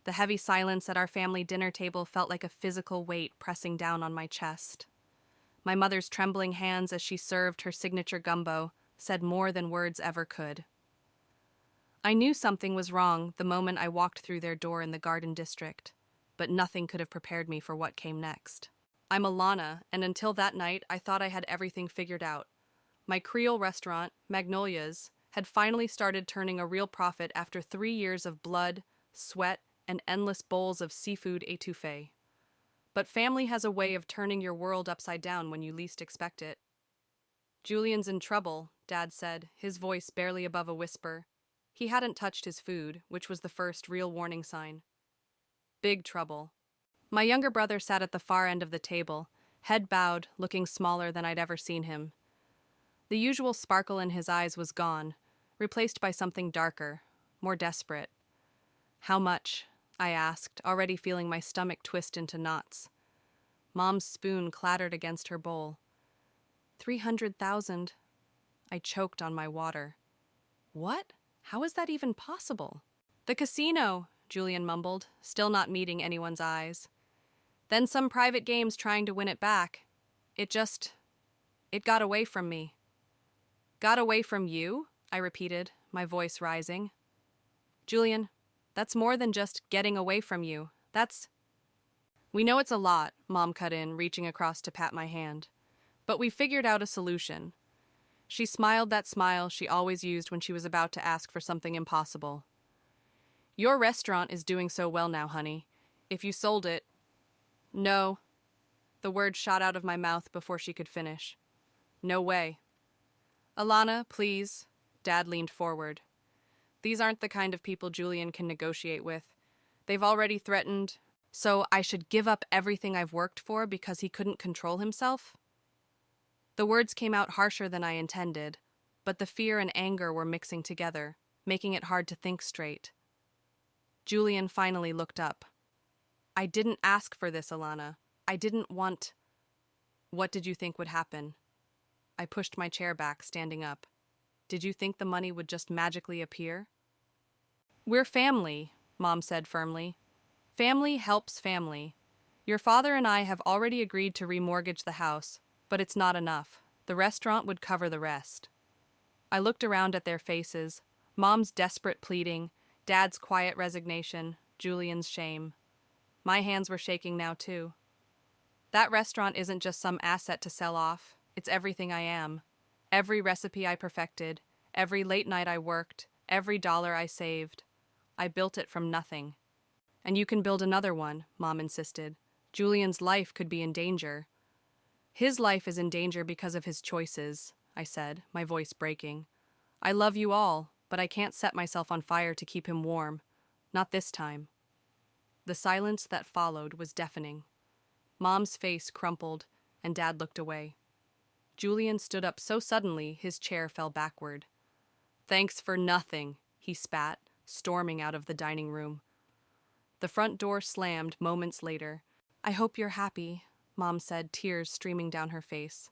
The heavy silence at our family dinner table felt like a physical weight pressing down on my chest. My mother's trembling hands as she served her signature gumbo said more than words ever could. I knew something was wrong the moment I walked through their door in the Garden District, but nothing could have prepared me for what came next. I'm Alana, and until that night, I thought I had everything figured out. My Creole restaurant, Magnolia's, had finally started turning a real profit after 3 years of blood, sweat, and endless bowls of seafood étouffée. But family has a way of turning your world upside down when you least expect it. Julian's in trouble, Dad said, his voice barely above a whisper. He hadn't touched his food, which was the first real warning sign. Big trouble. My younger brother sat at the far end of the table, head bowed, looking smaller than I'd ever seen him. The usual sparkle in his eyes was gone, replaced by something darker, more desperate. How much? I asked, already feeling my stomach twist into knots. Mom's spoon clattered against her bowl. 300,000. I choked on my water. What? How is that even possible? The casino, Julian mumbled, still not meeting anyone's eyes. Then some private games trying to win it back. It got away from me. Got away from you? I repeated, my voice rising. Julian, that's more than just getting away from you. We know it's a lot, Mom cut in, reaching across to pat my hand. But we figured out a solution. She smiled that smile she always used when she was about to ask for something impossible. Your restaurant is doing so well now, honey. If you sold it... No. The word shot out of my mouth before she could finish. No way. Alana, please. Dad leaned forward. These aren't the kind of people Julian can negotiate with. They've already threatened... So I should give up everything I've worked for because he couldn't control himself? The words came out harsher than I intended, but the fear and anger were mixing together, making it hard to think straight. Julian finally looked up. I didn't ask for this, Alana. I didn't want... What did you think would happen? I pushed my chair back, standing up. Did you think the money would just magically appear? We're family, Mom said firmly. Family helps family. Your father and I have already agreed to remortgage the house, but it's not enough. The restaurant would cover the rest. I looked around at their faces, Mom's desperate pleading, Dad's quiet resignation, Julian's shame. My hands were shaking now, too. That restaurant isn't just some asset to sell off. It's everything I am. Every recipe I perfected, every late night I worked, every dollar I saved. I built it from nothing. And you can build another one, Mom insisted. Julian's life could be in danger. His life is in danger because of his choices, I said, my voice breaking. I love you all, but I can't set myself on fire to keep him warm. Not this time. The silence that followed was deafening. Mom's face crumpled, and Dad looked away. Julian stood up so suddenly his chair fell backward. Thanks for nothing, he spat, storming out of the dining room. The front door slammed moments later. I hope you're happy, Mom said, tears streaming down her face.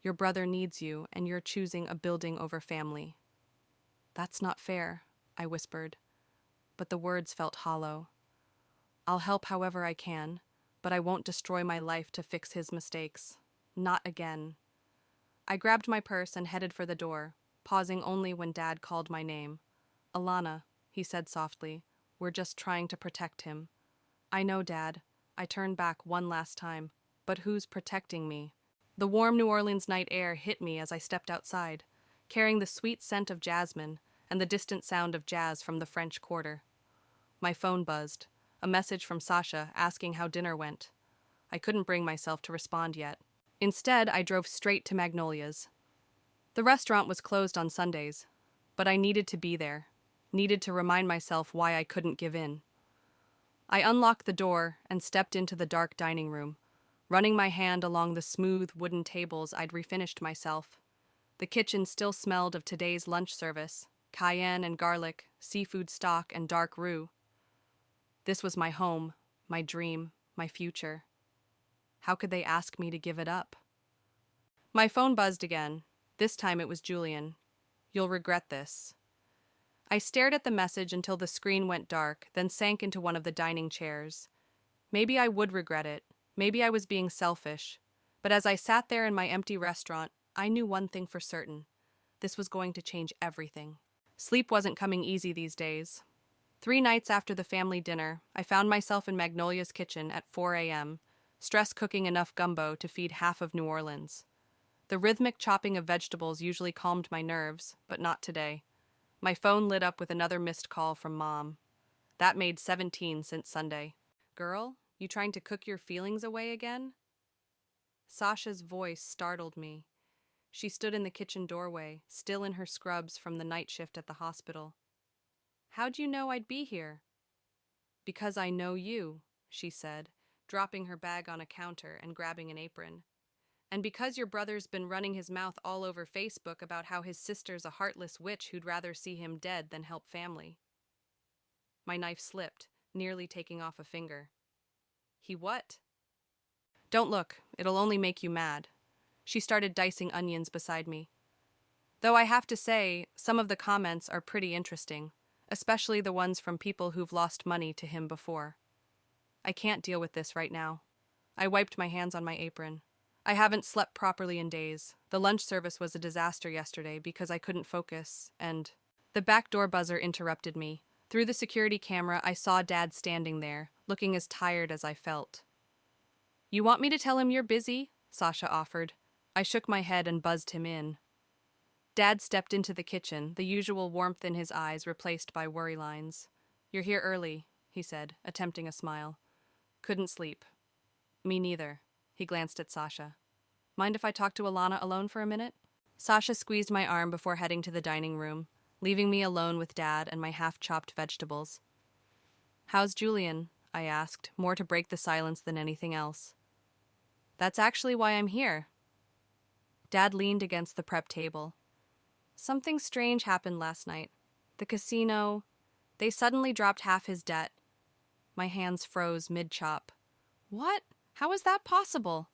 Your brother needs you, and you're choosing a building over family. That's not fair, I whispered, but the words felt hollow. I'll help however I can, but I won't destroy my life to fix his mistakes. Not again. I grabbed my purse and headed for the door, pausing only when Dad called my name. Alana, he said softly, we're just trying to protect him. I know, Dad. I turned back one last time. But who's protecting me? The warm New Orleans night air hit me as I stepped outside, carrying the sweet scent of jasmine and the distant sound of jazz from the French Quarter. My phone buzzed, a message from Sasha asking how dinner went. I couldn't bring myself to respond yet. Instead, I drove straight to Magnolia's. The restaurant was closed on Sundays, but I needed to be there, needed to remind myself why I couldn't give in. I unlocked the door and stepped into the dark dining room, running my hand along the smooth wooden tables I'd refinished myself. The kitchen still smelled of today's lunch service, cayenne and garlic, seafood stock, and dark roux. This was my home, my dream, my future. How could they ask me to give it up? My phone buzzed again. This time it was Julian. You'll regret this. I stared at the message until the screen went dark, then sank into one of the dining chairs. Maybe I would regret it. Maybe I was being selfish. But as I sat there in my empty restaurant, I knew one thing for certain. This was going to change everything. Sleep wasn't coming easy these days. 3 nights after the family dinner, I found myself in Magnolia's kitchen at 4 a.m., stress cooking enough gumbo to feed half of New Orleans. The rhythmic chopping of vegetables usually calmed my nerves, but not today. My phone lit up with another missed call from Mom. That made 17 since Sunday. Girl, you trying to cook your feelings away again? Sasha's voice startled me. She stood in the kitchen doorway, still in her scrubs from the night shift at the hospital. How'd you know I'd be here? Because I know you, she said, dropping her bag on a counter and grabbing an apron. And because your brother's been running his mouth all over Facebook about how his sister's a heartless witch who'd rather see him dead than help family. My knife slipped, nearly taking off a finger. He what? Don't look, it'll only make you mad. She started dicing onions beside me. Though I have to say, some of the comments are pretty interesting, especially the ones from people who've lost money to him before. I can't deal with this right now. I wiped my hands on my apron. I haven't slept properly in days. The lunch service was a disaster yesterday because I couldn't focus, and the back door buzzer interrupted me. Through the security camera, I saw Dad standing there, looking as tired as I felt. You want me to tell him you're busy? Sasha offered. I shook my head and buzzed him in. Dad stepped into the kitchen, the usual warmth in his eyes replaced by worry lines. You're here early, he said, attempting a smile. Couldn't sleep. Me neither. He glanced at Sasha. Mind if I talk to Alana alone for a minute? Sasha squeezed my arm before heading to the dining room, leaving me alone with Dad and my half-chopped vegetables. How's Julian? I asked, more to break the silence than anything else. That's actually why I'm here. Dad leaned against the prep table. Something strange happened last night. The casino. They suddenly dropped half his debt. My hands froze mid-chop. What? How is that possible?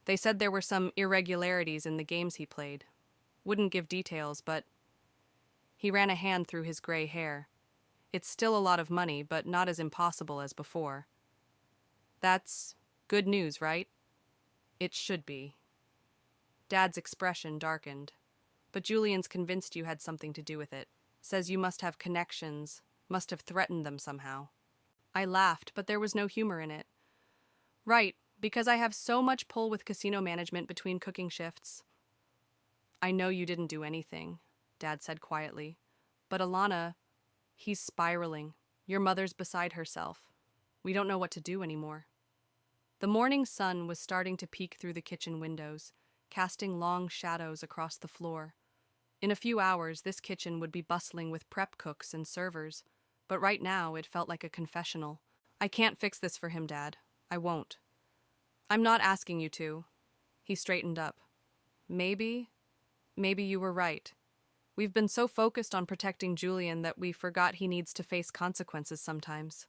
They said there were some irregularities in the games he played. Wouldn't give details, but... He ran a hand through his gray hair. It's still a lot of money, but not as impossible as before. That's good news, right? It should be. Dad's expression darkened. But Julian's convinced you had something to do with it. Says you must have connections, must have threatened them somehow. I laughed, but there was no humor in it. Right, because I have so much pull with casino management between cooking shifts. I know you didn't do anything, Dad said quietly. But Alana, he's spiraling. Your mother's beside herself. We don't know what to do anymore. The morning sun was starting to peek through the kitchen windows, casting long shadows across the floor. In a few hours, this kitchen would be bustling with prep cooks and servers, but right now it felt like a confessional. I can't fix this for him, Dad. I won't. I'm not asking you to. He straightened up. Maybe you were right. We've been so focused on protecting Julian that we forgot he needs to face consequences sometimes.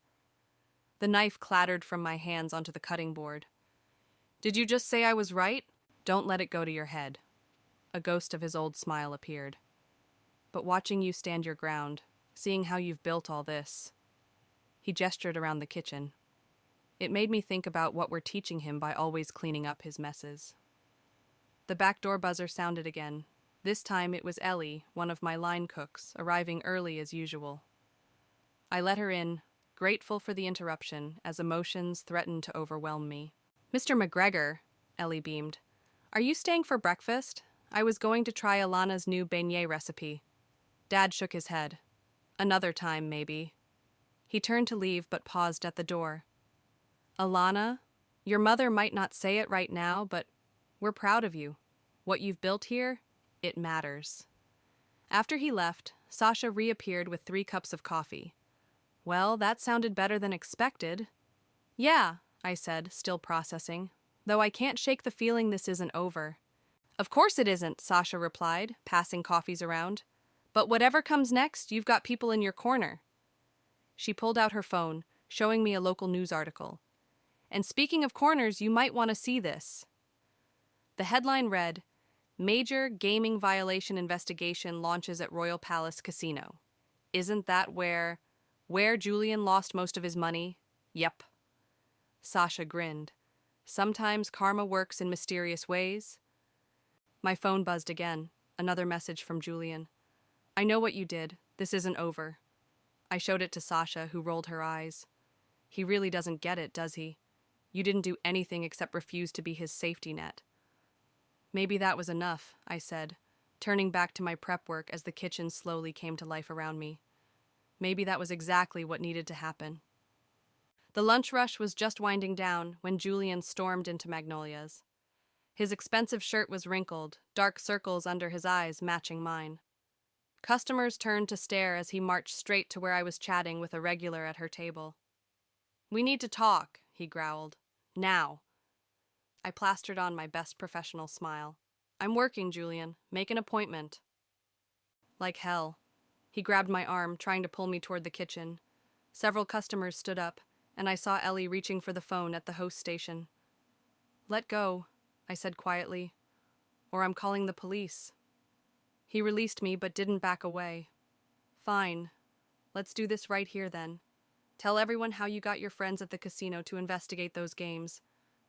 The knife clattered from my hands onto the cutting board. Did you just say I was right? Don't let it go to your head. A ghost of his old smile appeared. But watching you stand your ground, seeing how you've built all this... He gestured around the kitchen. It made me think about what we're teaching him by always cleaning up his messes. The back door buzzer sounded again. This time it was Ellie, one of my line cooks, arriving early as usual. I let her in, grateful for the interruption, as emotions threatened to overwhelm me. Mr. McGregor, Ellie beamed. Are you staying for breakfast? I was going to try Alana's new beignet recipe. Dad shook his head. Another time, maybe. He turned to leave but paused at the door. Alana, your mother might not say it right now, but we're proud of you. What you've built here, it matters. After he left, Sasha reappeared with 3 cups of coffee. Well, that sounded better than expected. Yeah, I said, still processing, though I can't shake the feeling this isn't over. Of course it isn't, Sasha replied, passing coffees around. But whatever comes next, you've got people in your corner. She pulled out her phone, showing me a local news article. And speaking of corners, you might want to see this. The headline read, Major Gaming Violation Investigation Launches at Royal Palace Casino. Isn't that where Julian lost most of his money? Yep. Sasha grinned. Sometimes karma works in mysterious ways. My phone buzzed again. Another message from Julian. I know what you did. This isn't over. I showed it to Sasha, who rolled her eyes. He really doesn't get it, does he? You didn't do anything except refuse to be his safety net. Maybe that was enough, I said, turning back to my prep work as the kitchen slowly came to life around me. Maybe that was exactly what needed to happen. The lunch rush was just winding down when Julian stormed into Magnolia's. His expensive shirt was wrinkled, dark circles under his eyes matching mine. Customers turned to stare as he marched straight to where I was chatting with a regular at her table. We need to talk, he growled. Now. I plastered on my best professional smile. I'm working, Julian. Make an appointment. Like hell. He grabbed my arm, trying to pull me toward the kitchen. Several customers stood up, and I saw Ellie reaching for the phone at the host station. Let go, I said quietly, or I'm calling the police. He released me but didn't back away. Fine. Let's do this right here then. Tell everyone how you got your friends at the casino to investigate those games.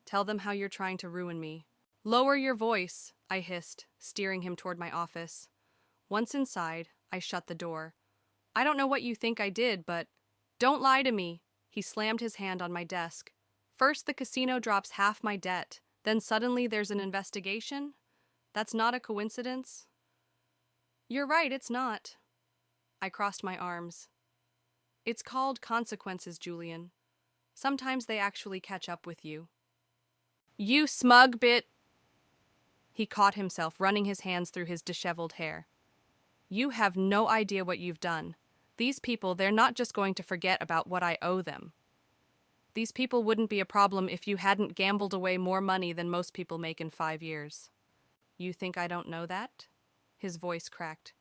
Tell them how you're trying to ruin me. Lower your voice, I hissed, steering him toward my office. Once inside, I shut the door. I don't know what you think I did, but don't lie to me. He slammed his hand on my desk. First, the casino drops half my debt. Then suddenly there's an investigation? That's not a coincidence? You're right, it's not. I crossed my arms. It's called consequences, Julian. Sometimes they actually catch up with you. You smug bit! He caught himself, running his hands through his disheveled hair. You have no idea what you've done. These people, they're not just going to forget about what I owe them. These people wouldn't be a problem if you hadn't gambled away more money than most people make in 5 years. You think I don't know that? His voice cracked.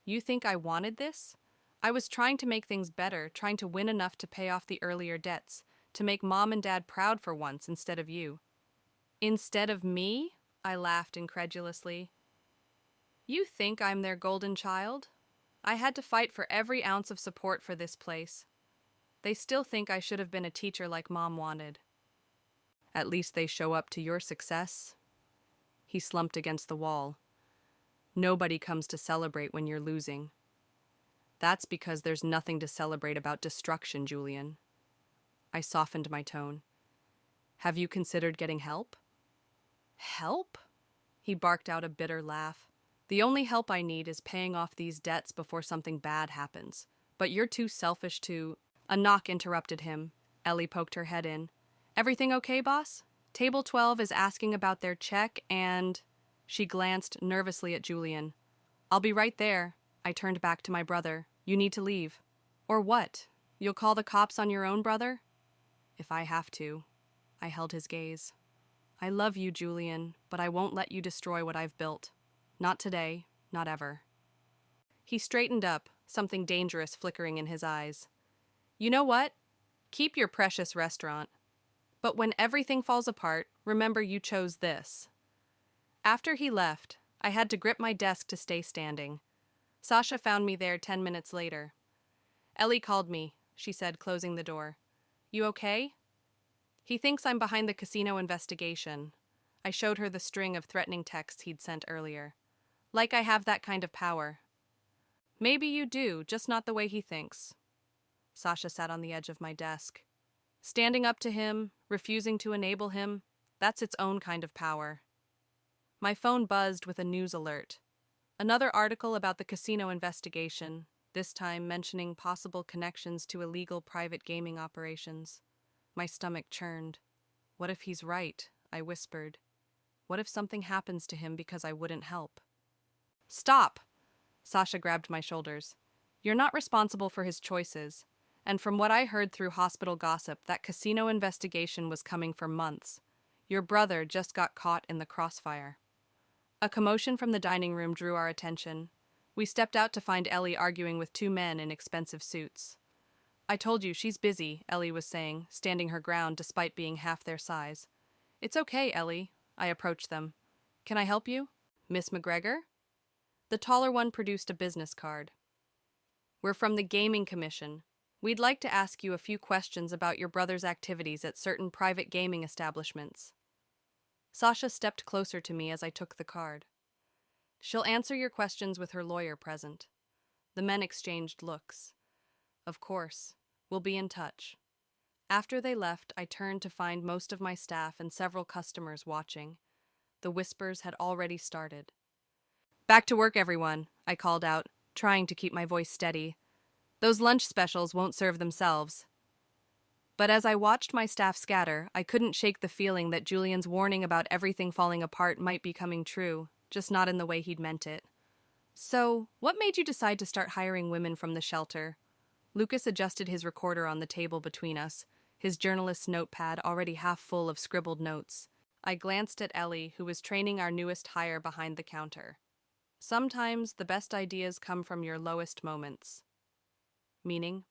You think I wanted this? I was trying to make things better, trying to win enough to pay off the earlier debts, to make Mom and Dad proud for once instead of you. Instead of me? I laughed incredulously. You think I'm their golden child? I had to fight for every ounce of support for this place. They still think I should have been a teacher like Mom wanted. At least they show up to your success. He slumped against the wall. Nobody comes to celebrate when you're losing. That's because there's nothing to celebrate about destruction, Julian. I softened my tone. Have you considered getting help? Help? He barked out a bitter laugh. The only help I need is paying off these debts before something bad happens. But you're too selfish to... A knock interrupted him. Ellie poked her head in. Everything okay, boss? Table 12 is asking about their check and... She glanced nervously at Julian. I'll be right there. I turned back to my brother. You need to leave. Or what? You'll call the cops on your own brother? If I have to. I held his gaze. I love you, Julian, but I won't let you destroy what I've built. Not today, not ever. He straightened up, something dangerous flickering in his eyes. You know what? Keep your precious restaurant. But when everything falls apart, remember you chose this. After he left, I had to grip my desk to stay standing. Sasha found me there 10 minutes later. Ellie called me, she said, closing the door. You okay? He thinks I'm behind the casino investigation. I showed her the string of threatening texts he'd sent earlier. Like I have that kind of power. Maybe you do, just not the way he thinks. Sasha sat on the edge of my desk. Standing up to him, refusing to enable him, that's its own kind of power. My phone buzzed with a news alert. Another article about the casino investigation, this time mentioning possible connections to illegal private gaming operations. My stomach churned. What if he's right? I whispered. What if something happens to him because I wouldn't help? Stop! Sasha grabbed my shoulders. You're not responsible for his choices. And from what I heard through hospital gossip, that casino investigation was coming for months. Your brother just got caught in the crossfire. A commotion from the dining room drew our attention. We stepped out to find Ellie arguing with 2 men in expensive suits. I told you, she's busy, Ellie was saying, standing her ground despite being half their size. It's okay, Ellie. I approached them. Can I help you? Miss McGregor? The taller one produced a business card. We're from the Gaming Commission. We'd like to ask you a few questions about your brother's activities at certain private gaming establishments. Sasha stepped closer to me as I took the card. She'll answer your questions with her lawyer present. The men exchanged looks. Of course, we'll be in touch. After they left, I turned to find most of my staff and several customers watching. The whispers had already started. Back to work, everyone, I called out, trying to keep my voice steady. Those lunch specials won't serve themselves. But as I watched my staff scatter, I couldn't shake the feeling that Julian's warning about everything falling apart might be coming true, just not in the way he'd meant it. So, what made you decide to start hiring women from the shelter? Lucas adjusted his recorder on the table between us, his journalist's notepad already half full of scribbled notes. I glanced at Ellie, who was training our newest hire behind the counter. Sometimes the best ideas come from your lowest moments. Meaning?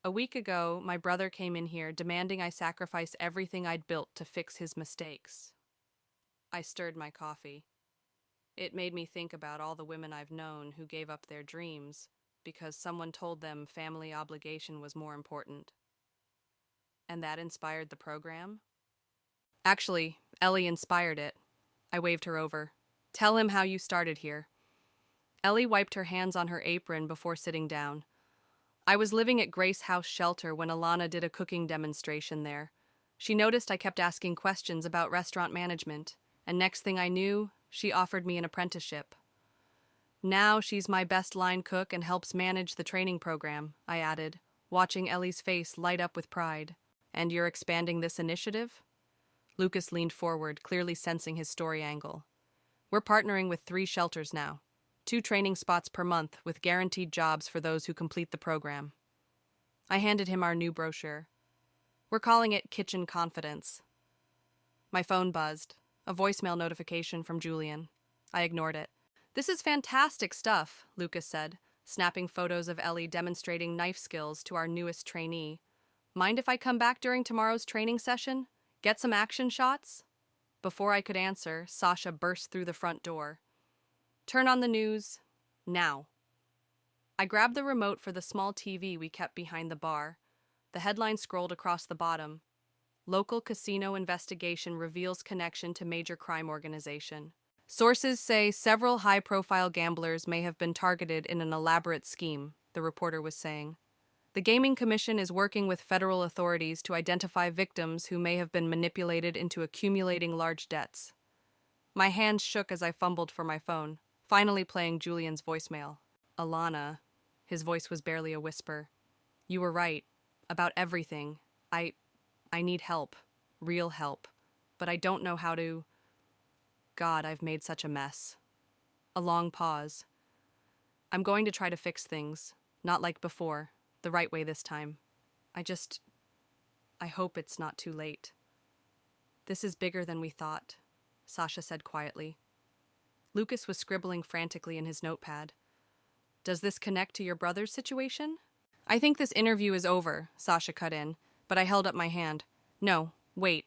A week ago, my brother came in here demanding I sacrifice everything I'd built to fix his mistakes. I stirred my coffee. It made me think about all the women I've known who gave up their dreams because someone told them family obligation was more important. And that inspired the program? Actually, Ellie inspired it. I waved her over. Tell him how you started here. Ellie wiped her hands on her apron before sitting down. I was living at Grace House Shelter when Alana did a cooking demonstration there. She noticed I kept asking questions about restaurant management, and next thing I knew, she offered me an apprenticeship. Now she's my best line cook and helps manage the training program, I added, watching Ellie's face light up with pride. And you're expanding this initiative? Lucas leaned forward, clearly sensing his story angle. We're partnering with 3 shelters now. 2 training spots per month with guaranteed jobs for those who complete the program. I handed him our new brochure. We're calling it Kitchen Confidence. My phone buzzed. A voicemail notification from Julian. I ignored it. This is fantastic stuff, Lucas said, snapping photos of Ellie demonstrating knife skills to our newest trainee. Mind if I come back during tomorrow's training session? Get some action shots? Before I could answer, Sasha burst through the front door. Turn on the news. Now. I grabbed the remote for the small TV we kept behind the bar. The headline scrolled across the bottom. Local casino investigation reveals connection to major crime organization. Sources say several high-profile gamblers may have been targeted in an elaborate scheme, the reporter was saying. The Gaming Commission is working with federal authorities to identify victims who may have been manipulated into accumulating large debts. My hands shook as I fumbled for my phone, finally playing Julian's voicemail. Alana. His voice was barely a whisper. You were right. About everything. I need help. Real help. But I don't know how to... God, I've made such a mess. A long pause. I'm going to try to fix things. Not like before. The right way this time. I hope it's not too late. This is bigger than we thought, Sasha said quietly. Lucas was scribbling frantically in his notepad. Does this connect to your brother's situation? I think this interview is over, Sasha cut in, but I held up my hand. No, wait.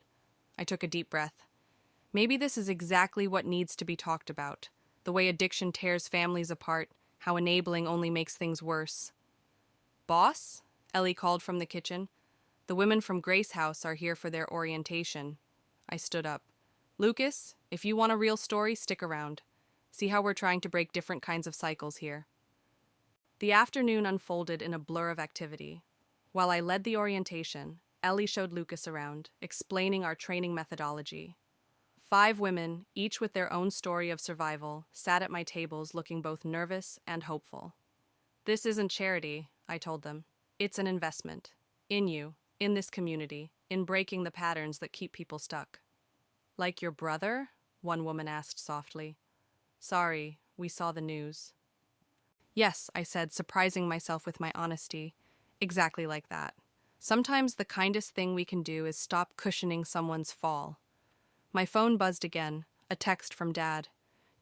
I took a deep breath. Maybe this is exactly what needs to be talked about. The way addiction tears families apart, how enabling only makes things worse. Boss? Ellie called from the kitchen. The women from Grace House are here for their orientation. I stood up. Lucas, if you want a real story, stick around. See how we're trying to break different kinds of cycles here. The afternoon unfolded in a blur of activity. While I led the orientation, Ellie showed Lucas around, explaining our training methodology. 5 women, each with their own story of survival, sat at my tables looking both nervous and hopeful. This isn't charity, I told them. It's an investment. In you, in this community, in breaking the patterns that keep people stuck. Like your brother? One woman asked softly. Sorry, we saw the news. Yes, I said, surprising myself with my honesty. Exactly like that. Sometimes the kindest thing we can do is stop cushioning someone's fall. My phone buzzed again, a text from Dad.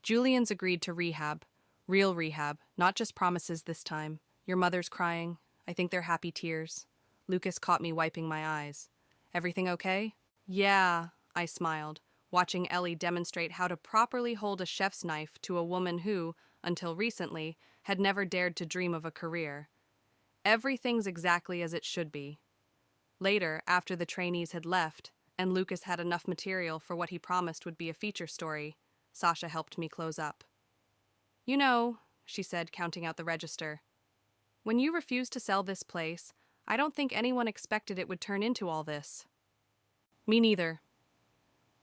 Julian's agreed to rehab. Real rehab, not just promises this time. Your mother's crying. I think they're happy tears. Lucas caught me wiping my eyes. Everything okay? Yeah, I smiled, watching Ellie demonstrate how to properly hold a chef's knife to a woman who, until recently, had never dared to dream of a career. Everything's exactly as it should be. Later, after the trainees had left, and Lucas had enough material for what he promised would be a feature story, Sasha helped me close up. "You know," she said, counting out the register, "when you refused to sell this place, I don't think anyone expected it would turn into all this." Me neither.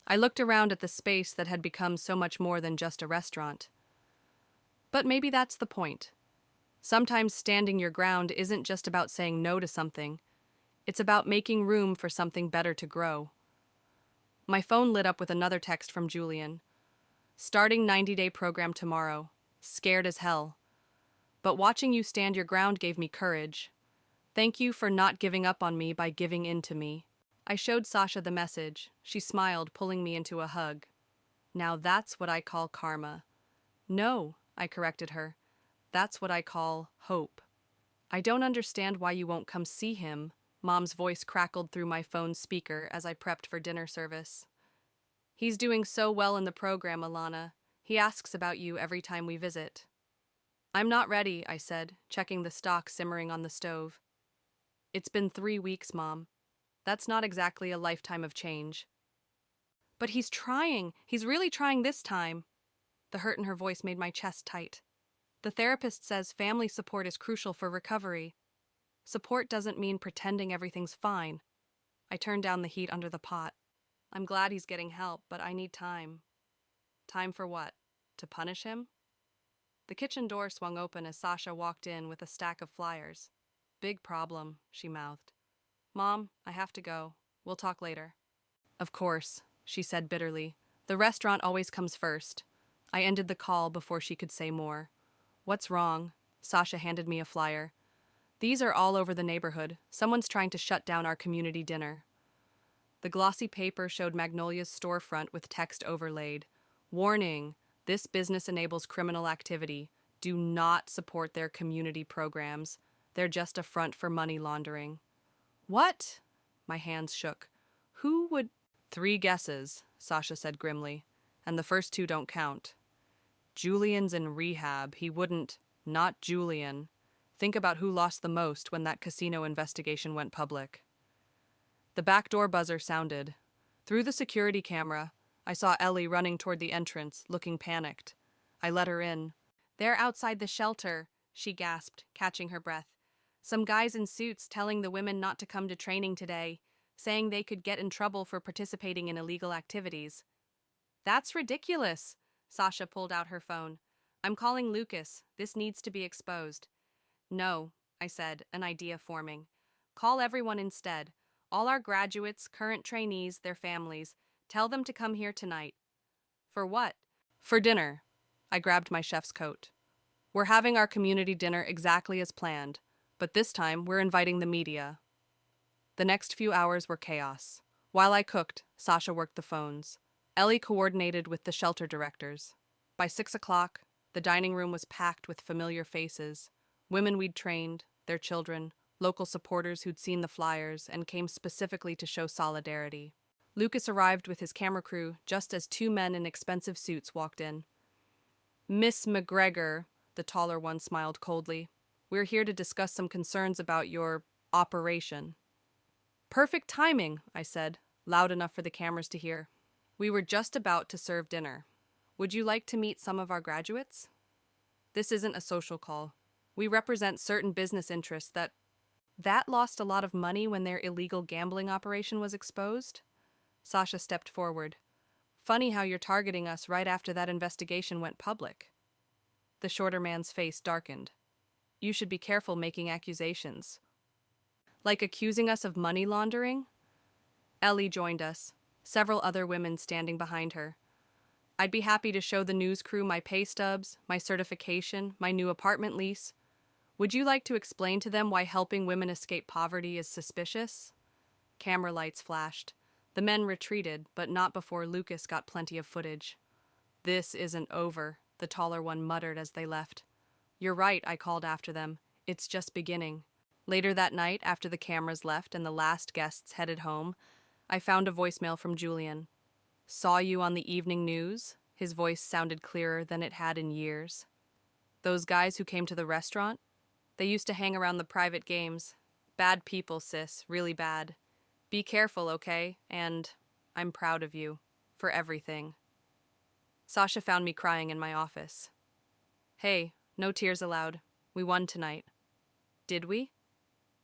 I looked around at the space that had become so much more than just a restaurant. But maybe that's the point. Sometimes standing your ground isn't just about saying no to something. It's about making room for something better to grow. My phone lit up with another text from Julian. "Starting 90-day program tomorrow. Scared as hell. But watching you stand your ground gave me courage. Thank you for not giving up on me by giving in to me." I showed Sasha the message. She smiled, pulling me into a hug. "Now that's what I call karma." "No," I corrected her. "That's what I call hope." "I don't understand why you won't come see him," Mom's voice crackled through my phone's speaker as I prepped for dinner service. "He's doing so well in the program, Alana. He asks about you every time we visit." "I'm not ready," I said, checking the stock simmering on the stove. "It's been 3 weeks, Mom. That's not exactly a lifetime of change." "But he's trying. He's really trying this time." The hurt in her voice made my chest tight. "The therapist says family support is crucial for recovery. Support doesn't mean pretending everything's fine." I turned down the heat under the pot. "I'm glad he's getting help, but I need time." "Time for what? To punish him?" The kitchen door swung open as Sasha walked in with a stack of flyers. "Big problem," she mouthed. "Mom, I have to go. We'll talk later." "Of course," she said bitterly. "The restaurant always comes first." I ended the call before she could say more. "What's wrong?" Sasha handed me a flyer. "These are all over the neighborhood. Someone's trying to shut down our community dinner." The glossy paper showed Magnolia's storefront with text overlaid. "Warning, this business enables criminal activity. Do not support their community programs. They're just a front for money laundering." "What?" My hands shook. "Who would—" "3 guesses," Sasha said grimly, "and the first 2 don't count. Julian's in rehab. He wouldn't—" "Not Julian. Think about who lost the most when that casino investigation went public." The back door buzzer sounded. Through the security camera, I saw Ellie running toward the entrance, looking panicked. I let her in. "They're outside the shelter," she gasped, catching her breath. "Some guys in suits telling the women not to come to training today, saying they could get in trouble for participating in illegal activities." "That's ridiculous." Sasha pulled out her phone. "I'm calling Lucas. This needs to be exposed." "No," I said, an idea forming. "Call everyone instead. All our graduates, current trainees, their families. Tell them to come here tonight." "For what?" "For dinner." I grabbed my chef's coat. "We're having our community dinner exactly as planned, but this time we're inviting the media." The next few hours were chaos. While I cooked, Sasha worked the phones. Ellie coordinated with the shelter directors. By 6 o'clock, the dining room was packed with familiar faces. Women we'd trained, their children, local supporters who'd seen the flyers and came specifically to show solidarity. Lucas arrived with his camera crew just as 2 men in expensive suits walked in. "Miss McGregor," the taller one smiled coldly, "we're here to discuss some concerns about your operation." "Perfect timing," I said, loud enough for the cameras to hear. "We were just about to serve dinner. Would you like to meet some of our graduates?" "This isn't a social call. We represent certain business interests that lost a lot of money when their illegal gambling operation was exposed." Sasha stepped forward. "Funny how you're targeting us right after that investigation went public." The shorter man's face darkened. "You should be careful making accusations." "Like accusing us of money laundering?" Ellie joined us, several other women standing behind her. "I'd be happy to show the news crew my pay stubs, my certification, my new apartment lease. Would you like to explain to them why helping women escape poverty is suspicious?" Camera lights flashed. The men retreated, but not before Lucas got plenty of footage. "This isn't over," the taller one muttered as they left. "You're right," I called after them. "It's just beginning." Later that night, after the cameras left and the last guests headed home, I found a voicemail from Julian. "Saw you on the evening news." His voice sounded clearer than it had in years. Those guys who came to the restaurant? They used to hang around the private games. Bad people, sis, really bad. Be careful, okay? And I'm proud of you. For everything. Sasha found me crying in my office. Hey, no tears allowed. We won tonight. Did we?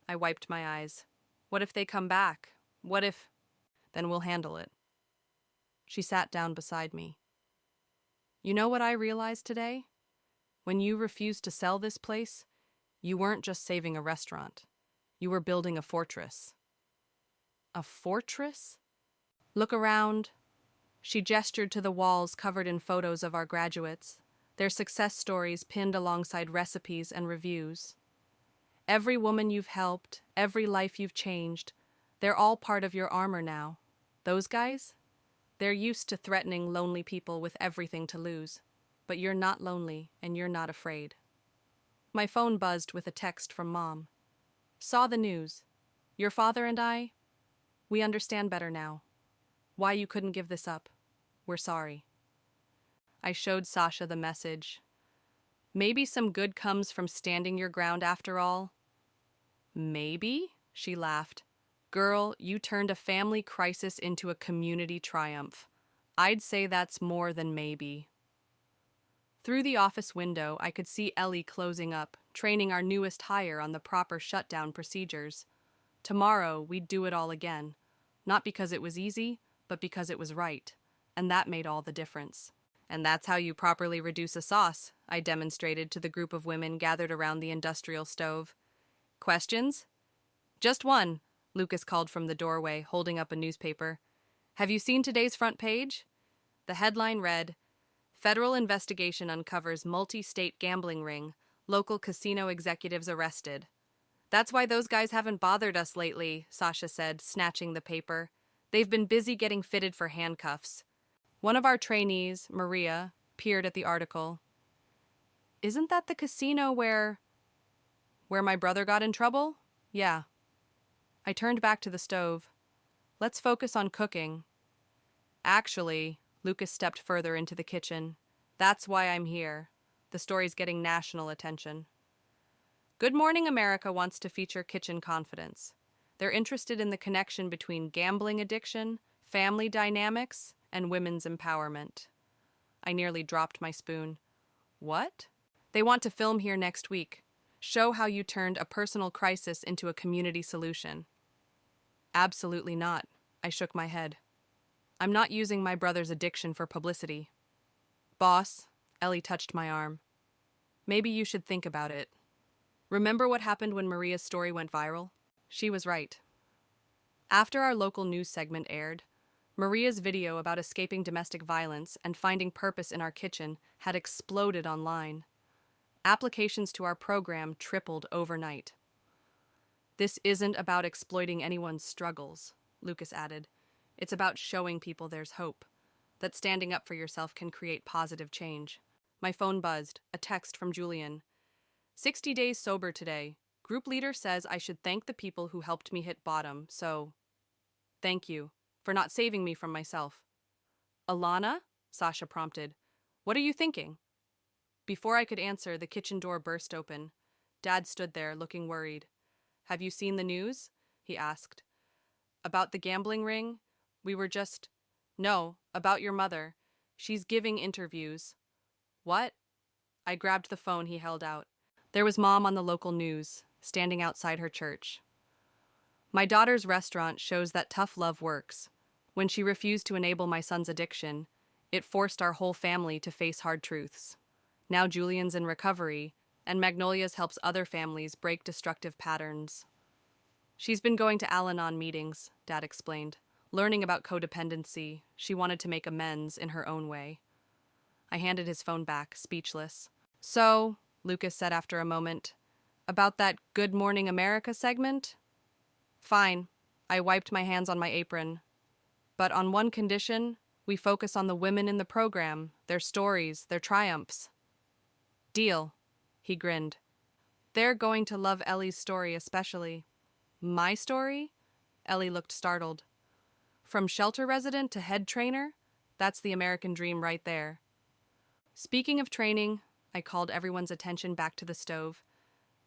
I wiped my eyes. What if they come back? What if... Then we'll handle it. She sat down beside me. You know what I realized today? When you refused to sell this place, you weren't just saving a restaurant. You were building a fortress. A fortress? Look around. She gestured to the walls covered in photos of our graduates, their success stories pinned alongside recipes and reviews. Every woman you've helped, every life you've changed, they're all part of your armor now. Those guys? They're used to threatening lonely people with everything to lose. But you're not lonely, and you're not afraid. My phone buzzed with a text from Mom. Saw the news. Your father and I, we understand better now. Why you couldn't give this up. We're sorry. I showed Sasha the message. Maybe some good comes from standing your ground after all. Maybe? She laughed. Girl, you turned a family crisis into a community triumph. I'd say that's more than maybe. Through the office window, I could see Ellie closing up, training our newest hire on the proper shutdown procedures. Tomorrow, we'd do it all again. Not because it was easy, but because it was right. And that made all the difference. And that's how you properly reduce a sauce, I demonstrated to the group of women gathered around the industrial stove. Questions? Just one, Lucas called from the doorway, holding up a newspaper. Have you seen today's front page? The headline read, Federal investigation uncovers multi-state gambling ring. Local casino executives arrested. That's why those guys haven't bothered us lately, Sasha said, snatching the paper. They've been busy getting fitted for handcuffs. One of our trainees, Maria, peered at the article. Isn't that the casino where my brother got in trouble? Yeah. I turned back to the stove. Let's focus on cooking. Actually, Lucas stepped further into the kitchen. That's why I'm here. The story's getting national attention. Good Morning America wants to feature kitchen confidence. They're interested in the connection between gambling addiction, family dynamics, and women's empowerment. I nearly dropped my spoon. What? They want to film here next week. Show how you turned a personal crisis into a community solution. Absolutely not. I shook my head. I'm not using my brother's addiction for publicity. Boss, Ellie touched my arm. Maybe you should think about it. Remember what happened when Maria's story went viral? She was right. After our local news segment aired, Maria's video about escaping domestic violence and finding purpose in our kitchen had exploded online. Applications to our program tripled overnight. This isn't about exploiting anyone's struggles, Lucas added. It's about showing people there's hope, that standing up for yourself can create positive change. My phone buzzed, a text from Julian. 60 days sober today. Group leader says I should thank the people who helped me hit bottom, so thank you for not saving me from myself. Alana? Sasha prompted. What are you thinking? Before I could answer, the kitchen door burst open. Dad stood there, looking worried. Have you seen the news? He asked. About the gambling ring? No, about your mother. She's giving interviews. What? I grabbed the phone he held out. There was Mom on the local news, standing outside her church. My daughter's restaurant shows that tough love works. When she refused to enable my son's addiction, it forced our whole family to face hard truths. Now Julian's in recovery, and Magnolia's helps other families break destructive patterns. She's been going to Al-Anon meetings, Dad explained. Learning about codependency, she wanted to make amends in her own way. I handed his phone back, speechless. So, Lucas said after a moment, about that Good Morning America segment? Fine. I wiped my hands on my apron. But on one condition, we focus on the women in the program, their stories, their triumphs. Deal. He grinned. They're going to love Ellie's story especially. My story? Ellie looked startled. From shelter resident to head trainer? That's the American dream right there. Speaking of training, I called everyone's attention back to the stove.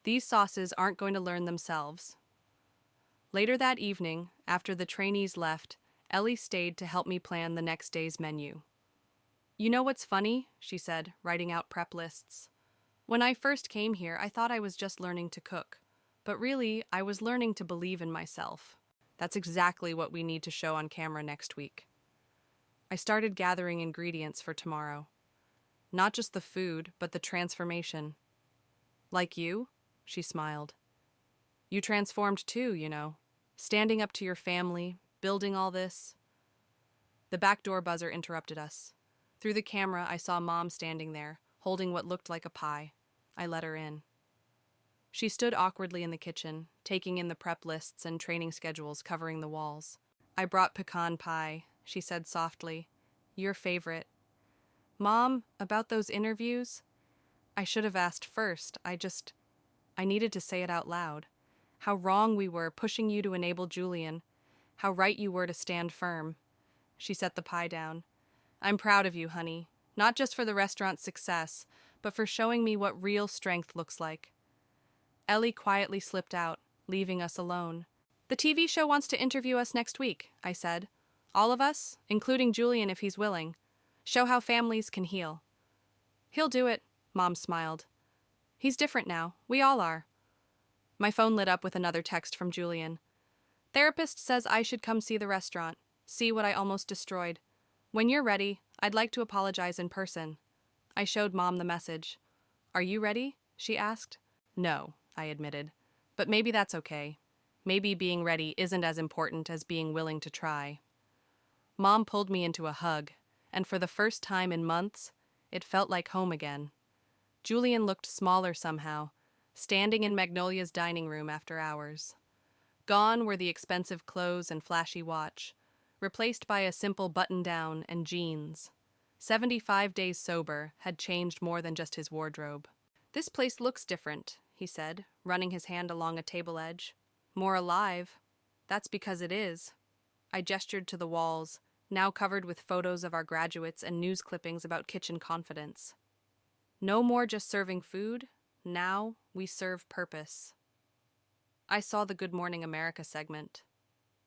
These sauces aren't going to learn themselves. Later that evening, after the trainees left, Ellie stayed to help me plan the next day's menu. "You know what's funny?" she said, writing out prep lists. "When I first came here, I thought I was just learning to cook. But really, I was learning to believe in myself. That's exactly what we need to show on camera next week." I started gathering ingredients for tomorrow. Not just the food, but the transformation. "Like you?" she smiled. "You transformed too, you know. Standing up to your family, building all this." The back door buzzer interrupted us. Through the camera, I saw Mom standing there, holding what looked like a pie. I let her in. She stood awkwardly in the kitchen, taking in the prep lists and training schedules covering the walls. "I brought pecan pie," she said softly. "Your favorite." "Mom, about those interviews?" I should have asked first. I needed to say it out loud. How wrong we were pushing you to enable Julian. How right you were to stand firm. She set the pie down. "I'm proud of you, honey. Not just for the restaurant's success, but for showing me what real strength looks like." Ellie quietly slipped out, leaving us alone. "The TV show wants to interview us next week," I said. "All of us, including Julian if he's willing. Show how families can heal." "He'll do it," Mom smiled. "He's different now. We all are." My phone lit up with another text from Julian. "Therapist says I should come see the restaurant. See what I almost destroyed. When you're ready, I'd like to apologize in person." I showed Mom the message. "Are you ready?" she asked. "No," I admitted. "But maybe that's okay. Maybe being ready isn't as important as being willing to try." Mom pulled me into a hug, and for the first time in months, it felt like home again. Julian looked smaller somehow, standing in Magnolia's dining room after hours. Gone were the expensive clothes and flashy watch, replaced by a simple button-down and jeans. 75 days sober had changed more than just his wardrobe. "This place looks different," he said, running his hand along a table edge. "More alive." "That's because it is." I gestured to the walls, now covered with photos of our graduates and news clippings about kitchen confidence. No more just serving food. Now we serve purpose. I saw the Good Morning America segment.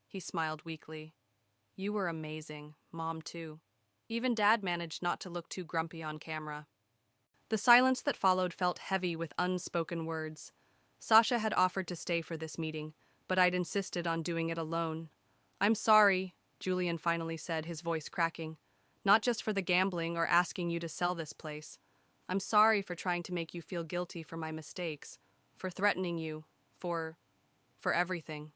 He smiled weakly. "You were amazing, Mom too." Even Dad managed not to look too grumpy on camera. The silence that followed felt heavy with unspoken words. Sasha had offered to stay for this meeting, but I'd insisted on doing it alone. "I'm sorry," Julian finally said, his voice cracking. "Not just for the gambling or asking you to sell this place. I'm sorry for trying to make you feel guilty for my mistakes, for threatening you, for everything."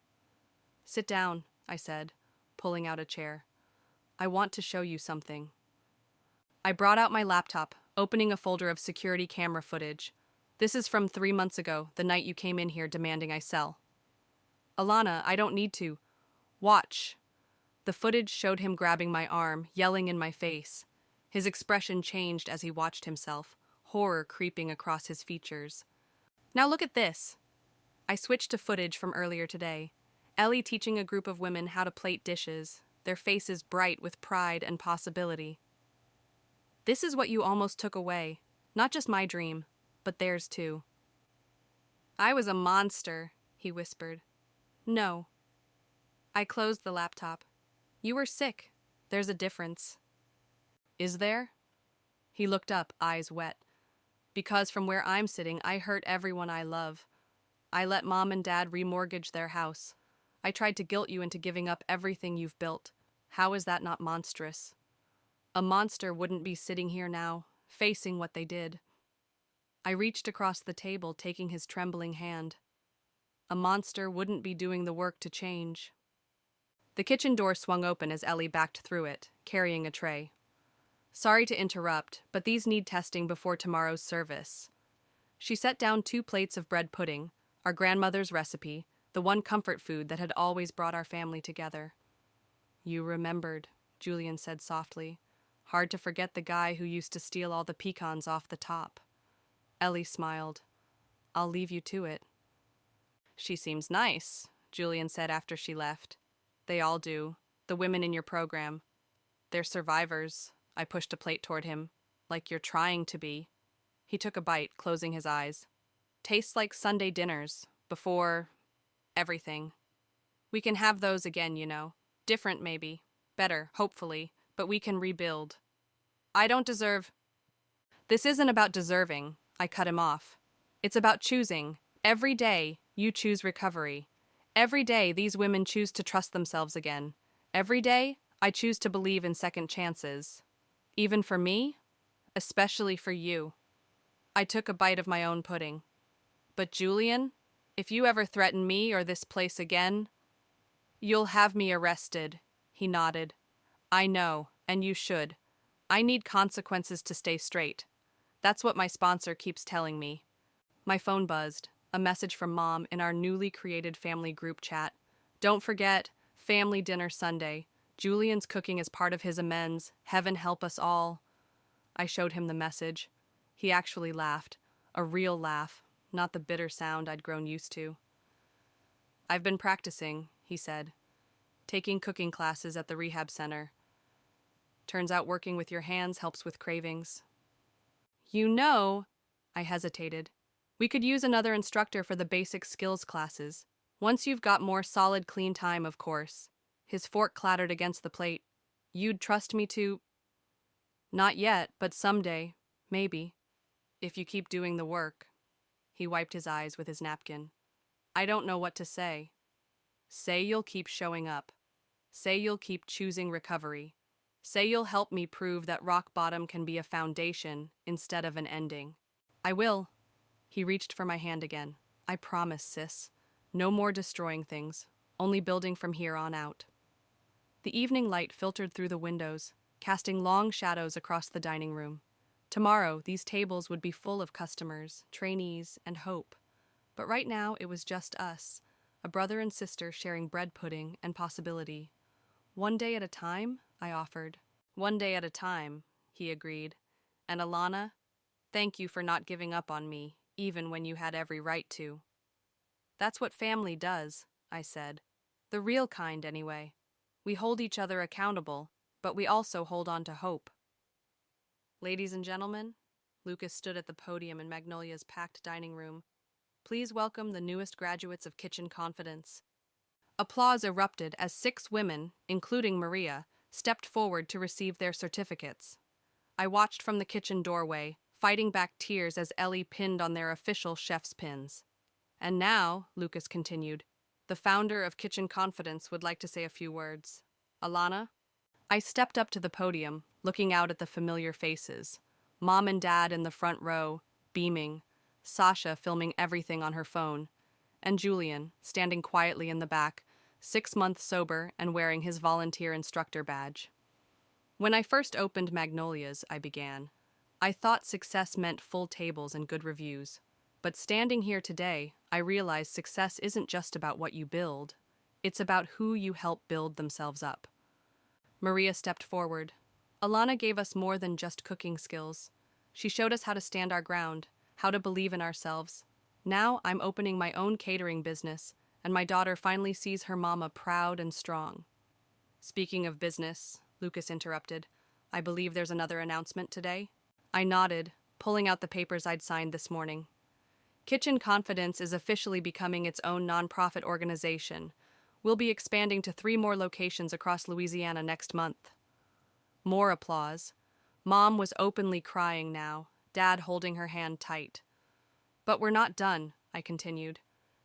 "Sit down," I said, pulling out a chair. "I want to show you something." I brought out my laptop, opening a folder of security camera footage. "This is from 3 months ago, the night you came in here demanding I sell." "Alana, I don't need to." "Watch." The footage showed him grabbing my arm, yelling in my face. His expression changed as he watched himself, horror creeping across his features. "Now look at this." I switched to footage from earlier today. Ellie teaching a group of women how to plate dishes, their faces bright with pride and possibility. "This is what you almost took away. Not just my dream, but theirs too." "I was a monster," he whispered. "No." I closed the laptop. "You were sick. There's a difference." "Is there?" He looked up, eyes wet. "Because from where I'm sitting, I hurt everyone I love. I let Mom and Dad remortgage their house. I tried to guilt you into giving up everything you've built. How is that not monstrous? A monster wouldn't be sitting here now, facing what they did." I reached across the table, taking his trembling hand. A monster wouldn't be doing the work to change. The kitchen door swung open as Ellie backed through it, carrying a tray. "Sorry to interrupt, but these need testing before tomorrow's service." She set down 2 plates of bread pudding, our grandmother's recipe, the one comfort food that had always brought our family together. "You remembered," Julian said softly. "Hard to forget the guy who used to steal all the pecans off the top." Ellie smiled. "I'll leave you to it." "She seems nice," Julian said after she left. "They all do. The women in your program. They're survivors." I pushed a plate toward him. "Like you're trying to be." He took a bite, closing his eyes. Tastes like Sunday dinners, before everything. We can have those again, you know. Different, maybe. Better, hopefully, but we can rebuild. I don't deserve. This isn't about deserving, I cut him off. It's about choosing. Every day, you choose recovery. Every day, these women choose to trust themselves again. Every day, I choose to believe in second chances. Even for me, especially for you. I took a bite of my own pudding. But Julian, if you ever threaten me or this place again, you'll have me arrested, he nodded. I know, and you should. I need consequences to stay straight. That's what my sponsor keeps telling me. My phone buzzed, a message from Mom in our newly created family group chat. Don't forget, family dinner Sunday. Julian's cooking is part of his amends. Heaven help us all. I showed him the message. He actually laughed, a real laugh, not the bitter sound I'd grown used to. I've been practicing, he said, taking cooking classes at the rehab center. Turns out working with your hands helps with cravings. You know, I hesitated. We could use another instructor for the basic skills classes. Once you've got more solid, clean time, of course. His fork clattered against the plate. You'd trust me to... Not yet, but someday, maybe. If you keep doing the work. He wiped his eyes with his napkin. I don't know what to say. Say you'll keep showing up. Say you'll keep choosing recovery. Say you'll help me prove that rock bottom can be a foundation instead of an ending. I will. He reached for my hand again. I promise, sis. No more destroying things, only building from here on out. The evening light filtered through the windows, casting long shadows across the dining room. Tomorrow, these tables would be full of customers, trainees, and hope. But right now, it was just us, a brother and sister sharing bread pudding and possibility. One day at a time, I offered. One day at a time, he agreed. And Alana, thank you for not giving up on me, even when you had every right to. That's what family does, I said. The real kind, anyway. We hold each other accountable, but we also hold on to hope. Ladies and gentlemen, Lucas stood at the podium in Magnolia's packed dining room. Please welcome the newest graduates of Kitchen Confidence. Applause erupted as 6 women, including Maria, stepped forward to receive their certificates. I watched from the kitchen doorway, fighting back tears as Ellie pinned on their official chef's pins. And now, Lucas continued, the founder of Kitchen Confidence would like to say a few words. Alana? I stepped up to the podium, looking out at the familiar faces. Mom and Dad in the front row, beaming. Sasha filming everything on her phone. And Julian, standing quietly in the back, 6 months sober and wearing his volunteer instructor badge. When I first opened Magnolia's, I began. I thought success meant full tables and good reviews. But standing here today, I realize success isn't just about what you build. It's about who you help build themselves up. Maria stepped forward. Alana gave us more than just cooking skills. She showed us how to stand our ground, how to believe in ourselves. Now I'm opening my own catering business, and my daughter finally sees her mama proud and strong. Speaking of business, Lucas interrupted, I believe there's another announcement today? I nodded, pulling out the papers I'd signed this morning. Kitchen Confidence is officially becoming its own nonprofit organization. We'll be expanding to 3 more locations across Louisiana next month. More applause. Mom was openly crying now, Dad holding her hand tight. But we're not done, I continued.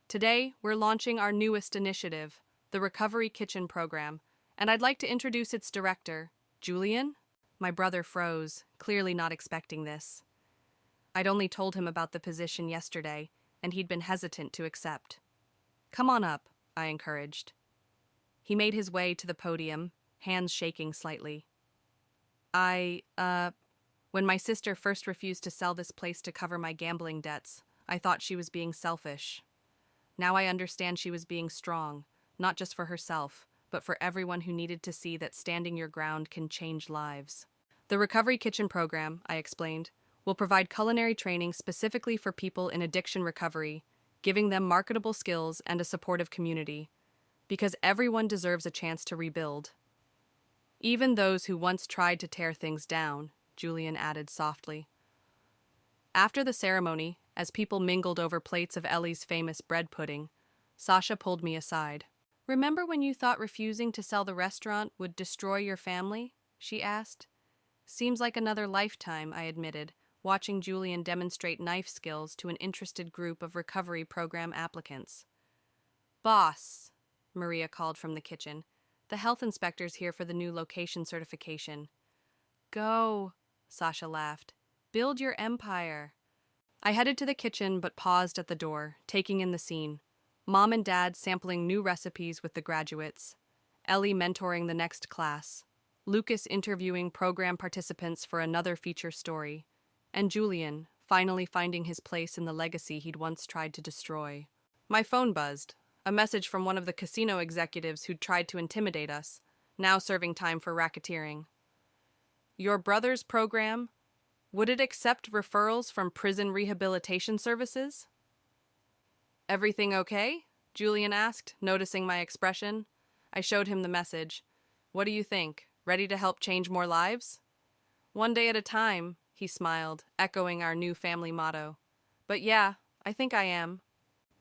Today, we're launching our newest initiative, the Recovery Kitchen Program, and I'd like to introduce its director, Julian? My brother froze, clearly not expecting this. I'd only told him about the position yesterday, and he'd been hesitant to accept. Come on up, I encouraged. He made his way to the podium, hands shaking slightly. When my sister first refused to sell this place to cover my gambling debts, I thought she was being selfish. Now I understand she was being strong, not just for herself, but for everyone who needed to see that standing your ground can change lives. The Recovery Kitchen Program, I explained, will provide culinary training specifically for people in addiction recovery, giving them marketable skills and a supportive community. Because everyone deserves a chance to rebuild. Even those who once tried to tear things down, Julian added softly. After the ceremony, as people mingled over plates of Ellie's famous bread pudding, Sasha pulled me aside. "Remember when you thought refusing to sell the restaurant would destroy your family?" she asked. "Seems like another lifetime," I admitted, watching Julian demonstrate knife skills to an interested group of recovery program applicants. "Boss," Maria called from the kitchen, "the health inspector's here for the new location certification." "Go," Sasha laughed. "Build your empire." I headed to the kitchen but paused at the door, taking in the scene. Mom and Dad sampling new recipes with the graduates, Ellie mentoring the next class, Lucas interviewing program participants for another feature story, and Julian finally finding his place in the legacy he'd once tried to destroy. My phone buzzed, a message from one of the casino executives who'd tried to intimidate us, now serving time for racketeering. "Your brother's program? Would it accept referrals from prison rehabilitation services?" "Everything okay?" Julian asked, noticing my expression. I showed him the message. "What do you think? Ready to help change more lives?" "One day at a time," he smiled, echoing our new family motto. "But yeah, I think I am."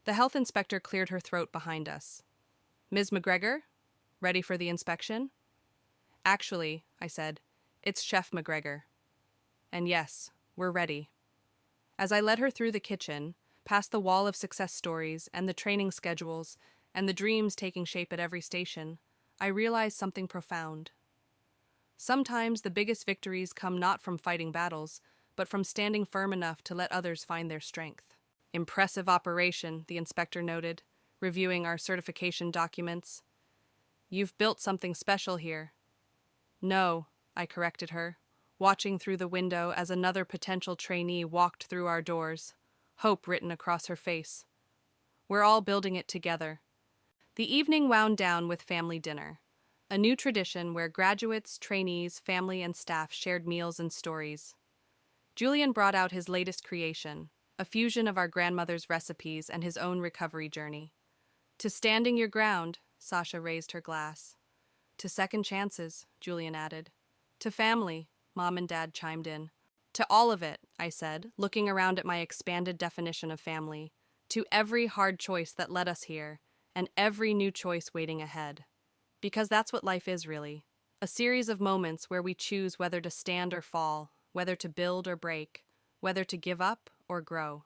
The health inspector cleared her throat behind us. "Ms. McGregor? Ready for the inspection?" "Actually," I said, "it's Chef McGregor." And yes, we're ready. As I led her through the kitchen, past the wall of success stories and the training schedules and the dreams taking shape at every station, I realized something profound. Sometimes the biggest victories come not from fighting battles, but from standing firm enough to let others find their strength. "Impressive operation," the inspector noted, reviewing our certification documents. "You've built something special here." "No," I corrected her, watching through the window as another potential trainee walked through our doors, hope written across her face. "We're all building it together." The evening wound down with family dinner, a new tradition where graduates, trainees, family, and staff shared meals and stories. Julian brought out his latest creation, a fusion of our grandmother's recipes and his own recovery journey. "To standing your ground," Sasha raised her glass. "To second chances," Julian added. "To family," Mom and Dad chimed in. "To all of it," I said, looking around at my expanded definition of family. "To every hard choice that led us here, and every new choice waiting ahead." Because that's what life is, really. A series of moments where we choose whether to stand or fall, whether to build or break, whether to give up or grow.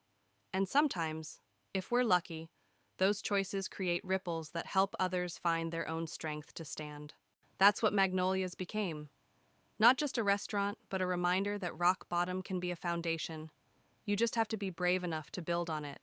And sometimes, if we're lucky, those choices create ripples that help others find their own strength to stand. That's what Magnolias became. Not just a restaurant, but a reminder that rock bottom can be a foundation. You just have to be brave enough to build on it.